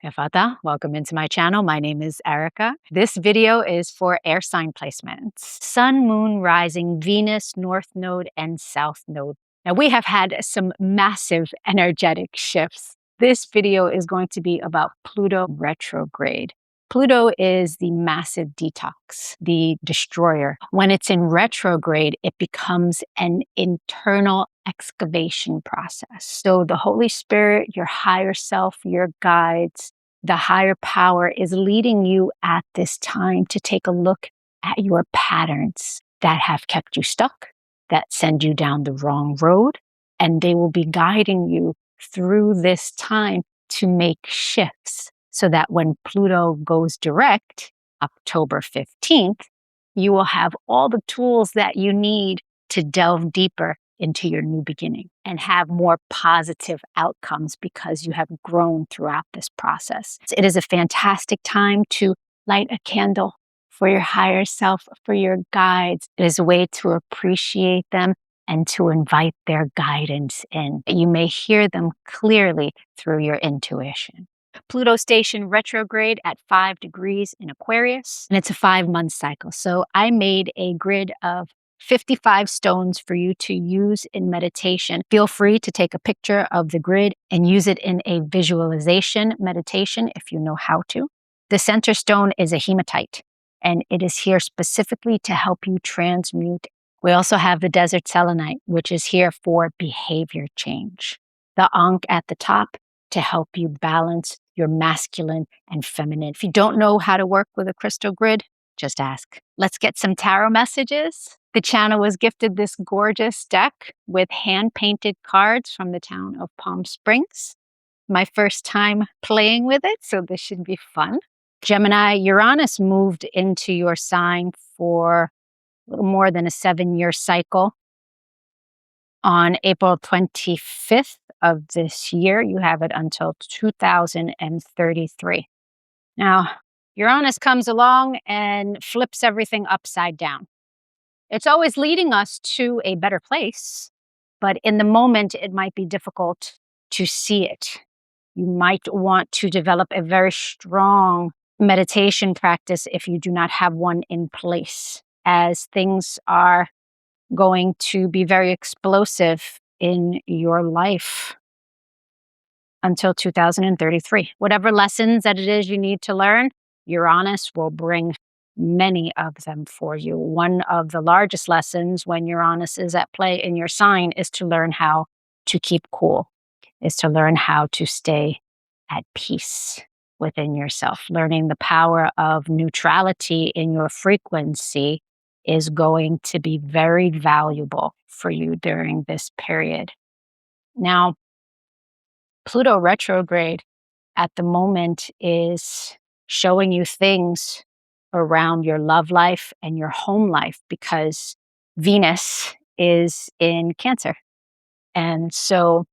Efata, welcome into my channel. My name is Erica. This video is for air sign placements. Sun, Moon, Rising, Venus, North Node, and South Node. Now we have had some massive energetic shifts. This video is going to be about Pluto retrograde. Pluto is the massive detox, the destroyer. When it's in retrograde, it becomes an internal excavation process. So the Holy Spirit, your higher self, your guides, the higher power is leading you at this time to take a look at your patterns that have kept you stuck, that send you down the wrong road, and they will be guiding you through this time to make shifts so that when Pluto goes direct, October 15th, you will have all the tools that you need to delve deeper into your new beginning and have more positive outcomes because you have grown throughout this process. It is a fantastic time to light a candle for your higher self, for your guides. It is a way to appreciate them and to invite their guidance in. You may hear them clearly through your intuition. Pluto station retrograde at 5 degrees in Aquarius, and it's a 5-month cycle. So I made a grid of 55 stones for you to use in meditation. Feel free to take a picture of the grid and use it in a visualization meditation if you know how to. The center stone is a hematite, and it is here specifically to help you transmute. We also have the desert selenite, which is here for behavior change. The Ankh at the top to help you balance your masculine and feminine. If you don't know how to work with a crystal grid, just ask. Let's get some tarot messages. The channel was gifted this gorgeous deck with hand-painted cards from the town of Palm Springs. My first time playing with it, so this should be fun. Gemini, Uranus moved into your sign for a little more than a 7-year cycle. On April 25th of this year, you have it until 2033. Now, Uranus comes along and flips everything upside down. It's always leading us to a better place, but in the moment, it might be difficult to see it. You might want to develop a very strong meditation practice if you do not have one in place, as things are going to be very explosive in your life until 2033. Whatever lessons that it is you need to learn, Uranus will bring many of them for you. One of the largest lessons when Uranus is at play in your sign is to learn how to keep cool, is to learn how to stay at peace within yourself. Learning the power of neutrality in your frequency is going to be very valuable for you during this period. Now, Pluto retrograde at the moment is showing you things around your love life and your home life because Venus is in Cancer. And so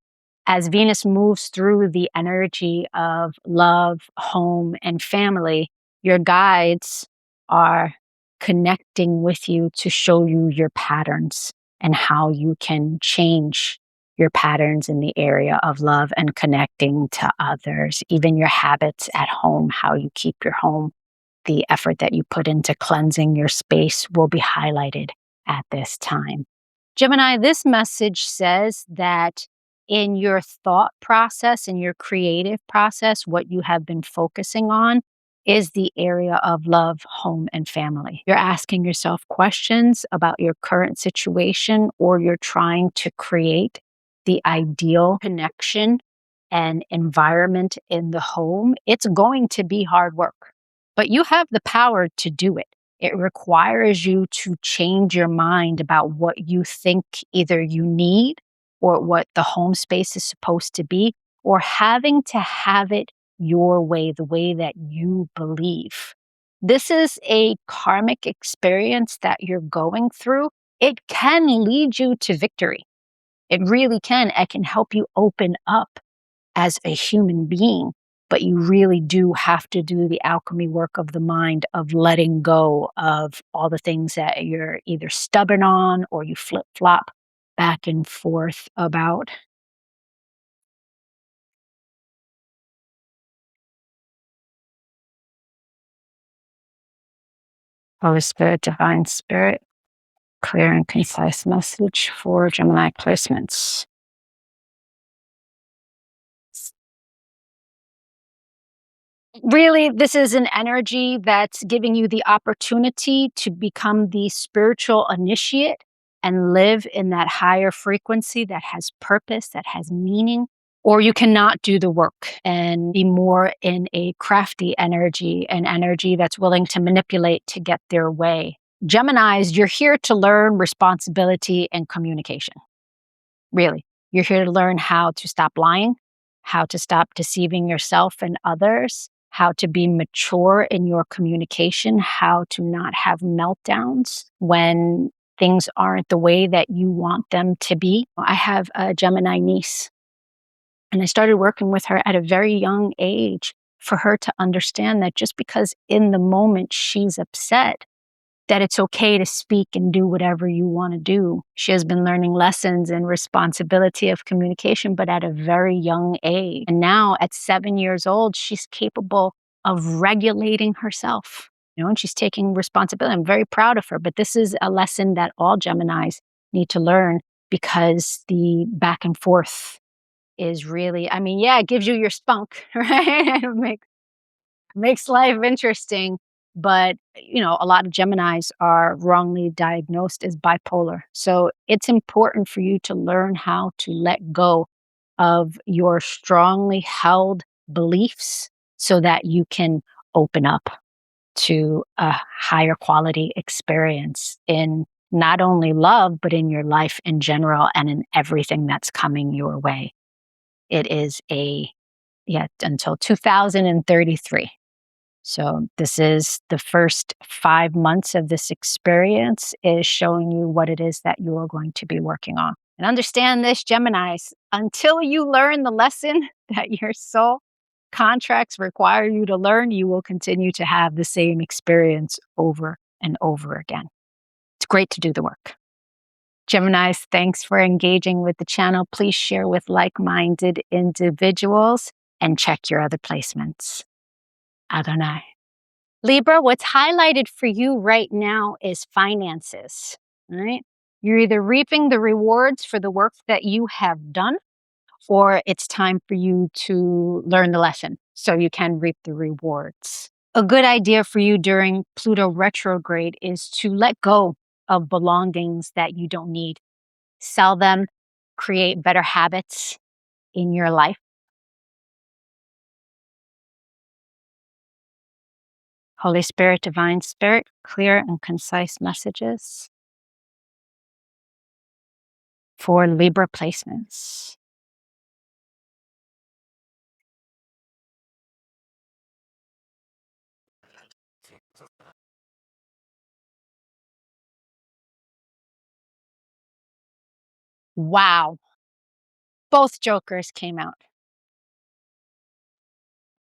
as Venus moves through the energy of love, home, and family, your guides are connecting with you to show you your patterns and how you can change your patterns in the area of love and connecting to others, even your habits at home, how you keep your home. The effort that you put into cleansing your space will be highlighted at this time. Gemini, this message says that in your thought process, in your creative process, what you have been focusing on is the area of love, home, and family. You're asking yourself questions about your current situation, or you're trying to create the ideal connection and environment in the home. It's going to be hard work, but you have the power to do it. It requires you to change your mind about what you think either you need or what the home space is supposed to be, or having to have it your way, the way that you believe. This is a karmic experience that you're going through. It can lead you to victory. It really can. It can help you open up as a human being, but you really do have to do the alchemy work of the mind, of letting go of all the things that you're either stubborn on or you flip-flop back and forth about. Holy Spirit, Divine Spirit, clear and concise message for Gemini placements. Really, this is an energy that's giving you the opportunity to become the spiritual initiate and live in that higher frequency that has purpose, that has meaning. Or you cannot do the work and be more in a crafty energy, an energy that's willing to manipulate to get their way. Geminis, you're here to learn responsibility and communication. Really. You're here to learn how to stop lying, how to stop deceiving yourself and others, how to be mature in your communication, how to not have meltdowns when things aren't the way that you want them to be. I have a Gemini niece, and I started working with her at a very young age for her to understand that just because in the moment she's upset, that it's okay to speak and do whatever you want to do. She has been learning lessons and responsibility of communication, but at a very young age. And now at 7 years old, she's capable of regulating herself, and she's taking responsibility. I'm very proud of her, but this is a lesson that all Geminis need to learn because the back and forth is really, yeah, it gives you your spunk, right? Makes life interesting. But, a lot of Geminis are wrongly diagnosed as bipolar. So it's important for you to learn how to let go of your strongly held beliefs so that you can open up to a higher quality experience in not only love, but in your life in general and in everything that's coming your way. It is until 2033. So this is the first 5 months of this experience is showing you what it is that you are going to be working on. And understand this, Geminis, until you learn the lesson that your soul contracts require you to learn, you will continue to have the same experience over and over again. It's great to do the work. Geminis, thanks for engaging with the channel. Please share with like-minded individuals and check your other placements. Adonai. Libra, what's highlighted for you right now is finances, right? You're either reaping the rewards for the work that you have done, or it's time for you to learn the lesson so you can reap the rewards. A good idea for you during Pluto retrograde is to let go of belongings that you don't need. Sell them, create better habits in your life. Holy Spirit, Divine Spirit, clear and concise messages for Libra placements. Wow. Both Jokers came out.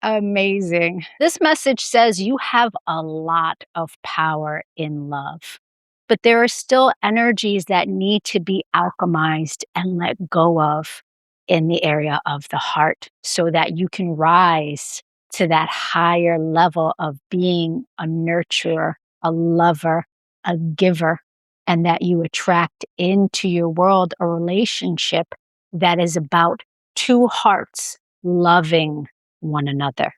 Amazing. This message says you have a lot of power in love, but there are still energies that need to be alchemized and let go of in the area of the heart so that you can rise to that higher level of being a nurturer, a lover, a giver, and that you attract into your world a relationship that is about two hearts loving one another,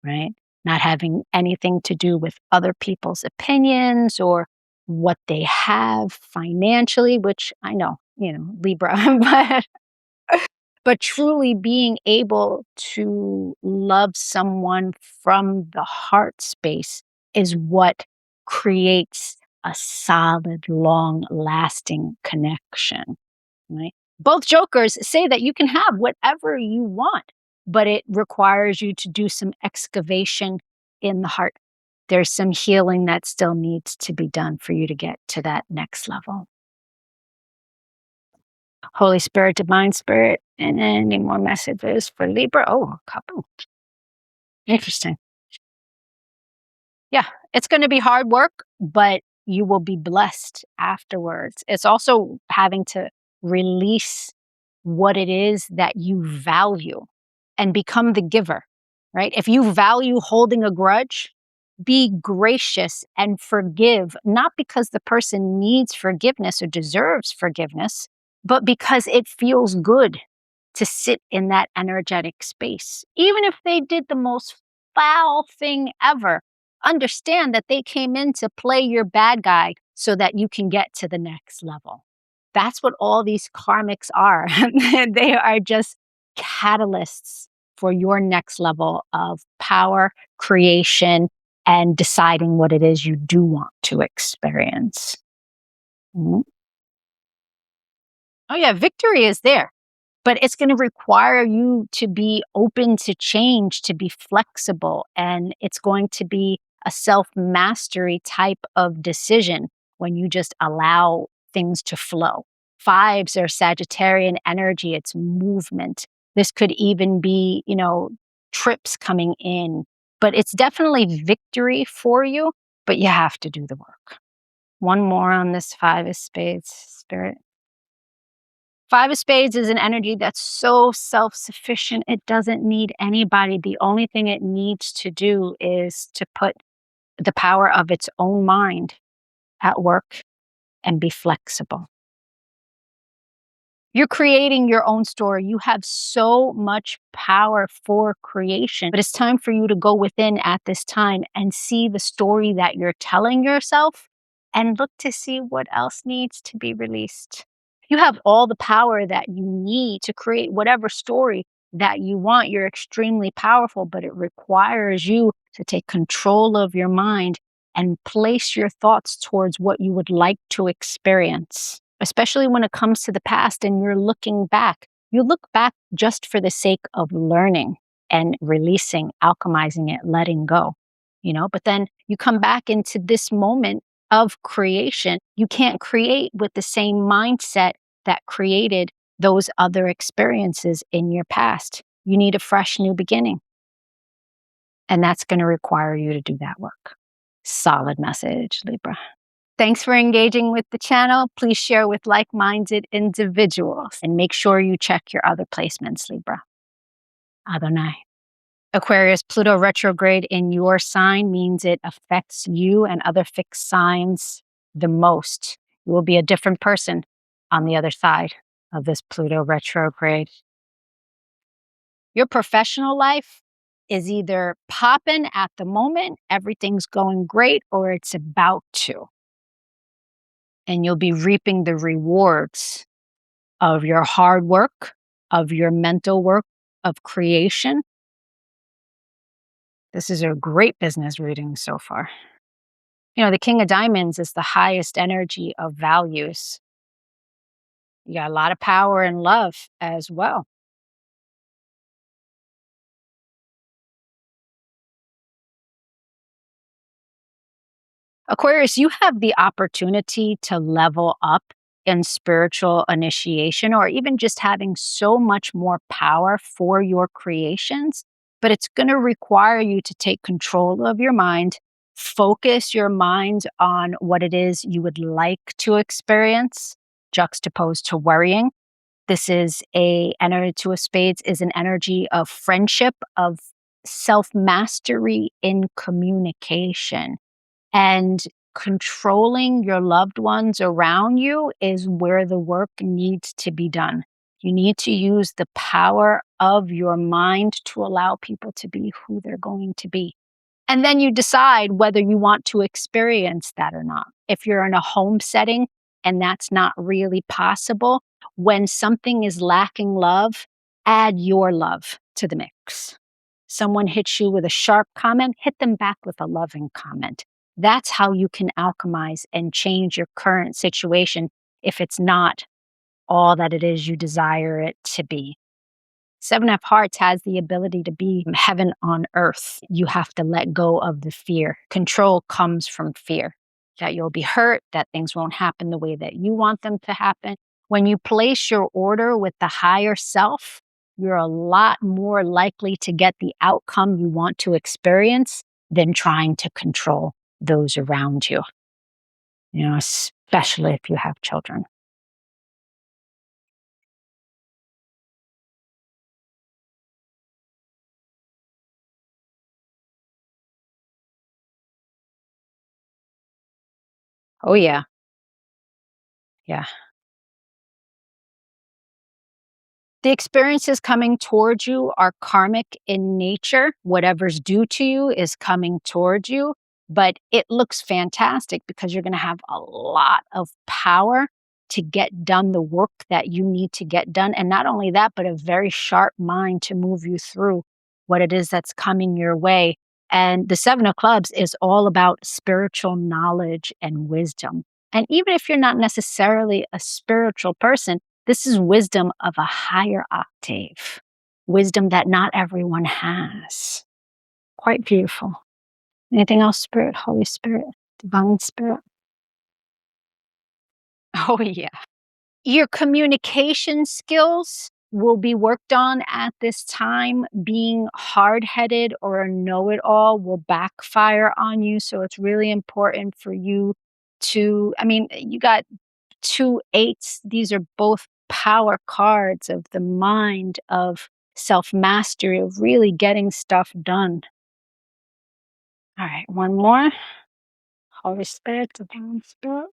right? Not having anything to do with other people's opinions or what they have financially, which I know, Libra, but truly being able to love someone from the heart space is what creates a solid, long lasting connection, right? Both Jokers say that you can have whatever you want, but it requires you to do some excavation in the heart. There's some healing that still needs to be done for you to get to that next level. Holy Spirit, Divine Spirit, and any more messages for Libra? Oh, a couple. Interesting. Yeah, it's going to be hard work, but you will be blessed afterwards. It's also having to release what it is that you value and become the giver, right? If you value holding a grudge, Be gracious and forgive, not because the person needs forgiveness or deserves forgiveness, but because it feels good to sit in that energetic space. Even if they did the most foul thing ever, understand that they came in to play your bad guy so that you can get to the next level. That's what all these karmics are. They are just catalysts for your next level of power, creation, and deciding what it is you do want to experience. Mhm. Oh, yeah, victory is there, but it's going to require you to be open to change, to be flexible, and it's going to be a self mastery type of decision when you just allow things to flow. Fives are Sagittarian energy, it's movement. This could even be, trips coming in, but it's definitely victory for you, but you have to do the work. One more on this five of spades, spirit. Five of spades is an energy that's so self sufficient. It doesn't need anybody. The only thing it needs to do is to put the power of its own mind at work and be flexible. You're creating your own story. You have so much power for creation, but it's time for you to go within at this time and see the story that you're telling yourself and look to see what else needs to be released. You have all the power that you need to create whatever story that you want. You're extremely powerful, but it requires you to take control of your mind and place your thoughts towards what you would like to experience, especially when it comes to the past and you're looking back. You look back just for the sake of learning and releasing, alchemizing it, letting go, but then you come back into this moment of creation. You can't create with the same mindset that created those other experiences in your past. You need a fresh new beginning. And that's going to require you to do that work. Solid message, Libra. Thanks for engaging with the channel. Please share with like-minded individuals and make sure you check your other placements, Libra. Adonai. Aquarius, Pluto retrograde in your sign means it affects you and other fixed signs the most. You will be a different person on the other side of this Pluto retrograde. Your professional life is either popping at the moment, everything's going great, or it's about to. And you'll be reaping the rewards of your hard work, of your mental work, of creation. This is a great business reading so far. The King of Diamonds is the highest energy of values. You got a lot of power and love as well. Aquarius, you have the opportunity to level up in spiritual initiation or even just having so much more power for your creations, but it's going to require you to take control of your mind, focus your mind on what it is you would like to experience, juxtaposed to worrying. This is a energy, two of spades is an energy of friendship, of self-mastery in communication. And controlling your loved ones around you is where the work needs to be done. You need to use the power of your mind to allow people to be who they're going to be. And then you decide whether you want to experience that or not. If you're in a home setting and that's not really possible, when something is lacking love, add your love to the mix. Someone hits you with a sharp comment, hit them back with a loving comment. That's how you can alchemize and change your current situation if it's not all that it is you desire it to be. Seven of Hearts has the ability to be heaven on earth. You have to let go of the fear. Control comes from fear that you'll be hurt, that things won't happen the way that you want them to happen. When you place your order with the higher self, you're a lot more likely to get the outcome you want to experience than trying to control those around you, especially if you have children. Oh, yeah. Yeah. The experiences coming towards you are karmic in nature. Whatever's due to you is coming towards you, but it looks fantastic because you're going to have a lot of power to get done the work that you need to get done. And not only that, but a very sharp mind to move you through what it is that's coming your way. And the Seven of Clubs is all about spiritual knowledge and wisdom. And even if you're not necessarily a spiritual person, this is wisdom of a higher octave, wisdom that not everyone has. Quite beautiful. Anything else, Spirit, Holy Spirit, Divine Spirit? Oh, yeah. Your communication skills will be worked on at this time. Being hard headed or a know it all will backfire on you. So it's really important for you to, I mean, you got two eights. These are both power cards of the mind, of self mastery, of really getting stuff done. All right, one more. Holy Spirit, Divine Spirit,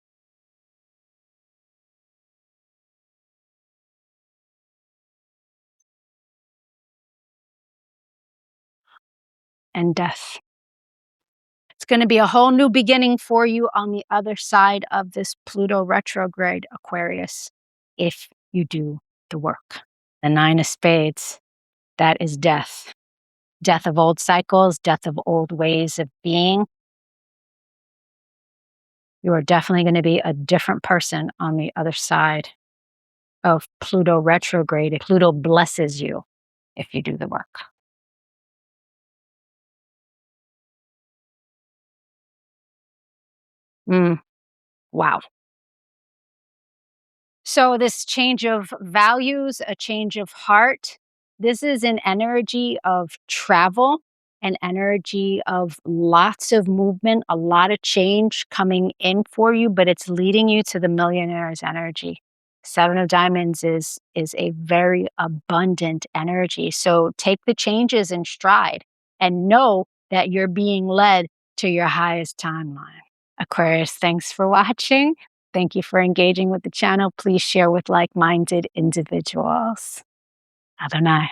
and death. It's going to be a whole new beginning for you on the other side of this Pluto retrograde, Aquarius, if you do the work. The Nine of Spades, that is death. Death of old cycles, death of old ways of being. You are definitely going to be a different person on the other side of Pluto retrograde. If Pluto blesses you if you do the work. Mm, wow. So, this change of values, a change of heart, this is an energy of travel, an energy of lots of movement, a lot of change coming in for you, but it's leading you to the millionaire's energy. Seven of Diamonds is a very abundant energy. So, take the changes in stride and know that you're being led to your highest timeline. Aquarius, thanks for watching. Thank you for engaging with the channel. Please share with like minded individuals. Adonai.